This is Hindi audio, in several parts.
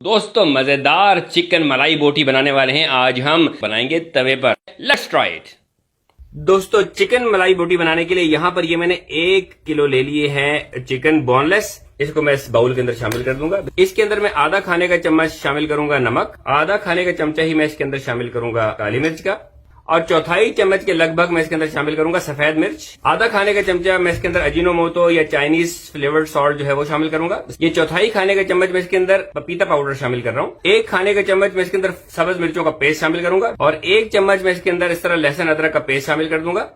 दोस्तों मजेदार चिकन मलाई बोटी बनाने वाले हैं। आज हम बनाएंगे तवे पर। Let's try it. दोस्तों चिकन मलाई बोटी बनाने के लिए यहाँ पर ये मैंने 1 किलो ले लिए हैं चिकन बोनलेस। इसको मैं इस बाउल के अंदर शामिल कर दूंगा। इसके अंदर मैं आधा खाने का चम्मच शामिल करूंगा नमक, आधा खाने का चमचा ही मैं इसके अंदर शामिल करूंगा काली मिर्च का, और चौथाई चम्मच के लगभग मैं इसके अंदर शामिल करूंगा सफेद मिर्च। आधा खाने का चमचा मैं इसके अंदर अजीनोमोटो या चाइनीज फ्लेवर्ड सॉल्ट जो है वो शामिल करूंगा। ये चौथाई खाने का चम्मच मैं इसके अंदर पपीता पाउडर शामिल कर रहा हूँ। 1 खाने का चम्मच मैं इसके अंदर सब्ज मिर्चों का पेस्ट शामिल करूंगा, और 1 चम्मच मैं इसके अंदर इस तरह लहसुन अदरक का पेस्ट शामिल कर दूंगा।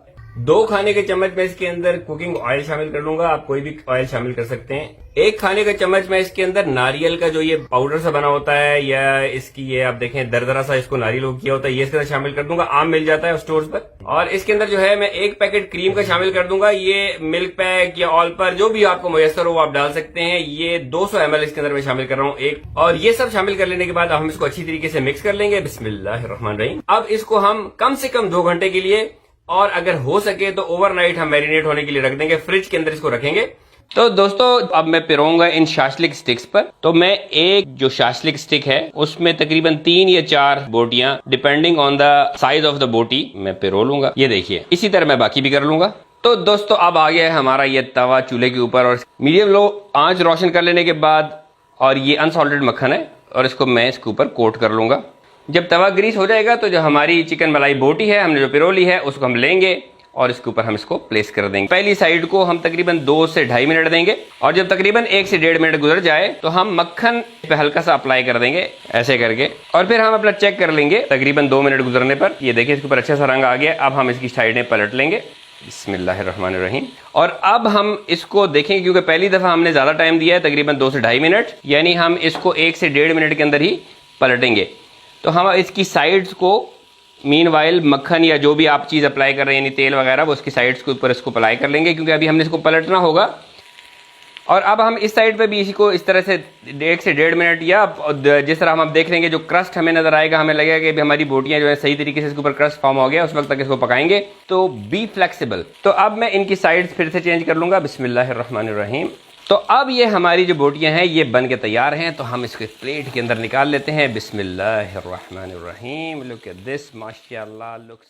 2 खाने के चम्मच मैं इसके अंदर कुकिंग ऑयल शामिल कर लूंगा। आप कोई भी ऑयल शामिल कर सकते हैं। 1 खाने का चम्मच मैं इसके अंदर नारियल का जो ये पाउडर सा बना होता है, या इसकी ये आप देखें दरदरा सा इसको नारियल को किया होता है, ये इसके अंदर शामिल कर दूंगा। आम मिल जाता है स्टोर्स पर। और इसके अंदर जो है मैं 1 पैकेट क्रीम का शामिल कर दूंगा। ये मिल्क पैक या ऑल पर जो भी आपको मुयसर हो वो आप डाल सकते हैं। ये 200 ml इसके अंदर मैं शामिल कर रहा हूँ एक। और ये सब शामिल कर लेने के बाद हम इसको अच्छी तरीके से मिक्स कर लेंगे। बिस्मिल्लाहिर्रहमानिर्रहीम। अब इसको हम कम से कम 2 घंटे के लिए, और अगर हो सके तो ओवरनाइट हम मैरिनेट होने के लिए रख देंगे। फ्रिज के अंदर इसको रखेंगे। तो दोस्तों अब मैं पिरोऊंगा इन शाशलिक स्टिक्स पर। तो मैं एक जो शाशलिक स्टिक है उसमें तकरीबन 3 या 4 बोटियां depending on the size of the बोटी मैं पिरो लूंगा। ये देखिए, इसी तरह मैं बाकी भी कर लूंगा। तो दोस्तों अब आ गया है हमारा ये तवा चूल्हे के ऊपर, और मीडियम लो आंच रोशन कर लेने के बाद, और ये अनसॉल्टेड मक्खन है, और इसको मैं इसके ऊपर कोट कर लूंगा। जब तवा ग्रीस हो जाएगा तो जो हमारी चिकन मलाई बोटी है हमने जो पिरो ली है उसको हम लेंगे और इसके ऊपर हम इसको प्लेस कर देंगे। पहली साइड को हम तकरीबन 2 से 2.5 मिनट देंगे, और जब तकरीबन 1 से 1.5 मिनट गुजर जाए तो हम मक्खन पे हल्का सा अप्लाई कर देंगे ऐसे करके, और फिर हम अपना चेक कर लेंगे तकरीबन 2 मिनट गुजरने पर। ये देखिए इसके ऊपर अच्छा सा रंग आ गया। अब हम इसकी साइडें पलट लेंगे। बिस्मिल्लाहिर्रहमानिर्रहीम। और अब हम इसको देखेंगे, क्योंकि पहली दफा हमने ज्यादा टाइम दिया है तकरीबन 2 से 2.5 मिनट, यानी हम इसको 1 से 1.5 मिनट के अंदर ही पलटेंगे। तो हम इसकी साइड्स को मीनवाइल मक्खन या जो भी आप चीज़ अप्लाई कर रहे हैं, यानी तेल वगैरह, वो उसकी साइड्स के ऊपर इसको अप्लाई कर लेंगे, क्योंकि अभी हमने इसको पलटना होगा। और अब हम इस साइड पे भी इसी को इस तरह से 1 से 1.5 मिनट, या जिस तरह हम अब देख लेंगे जो क्रस्ट हमें नजर आएगा, हमें लगेगा कि हमारी बोटियां जो है सही तरीके से इसके ऊपर क्रस्ट फॉर्म हो गया, उस वक्त तक इसको पकाएंगे। तो बी फ्लेक्सिबल। तो अब मैं इनकी साइड्स फिर से चेंज कर लूंगा। बिस्मिल्लाहिर्रहमानिर्रहीम। तो अब ये हमारी जो बोटियां हैं ये बन के तैयार हैं। तो हम इसको प्लेट के अंदर निकाल लेते हैं। बिस्मिल्लाहिर्रहमानिर्रहीम। लुक एट दिस, माशाअल्लाह, लुक्स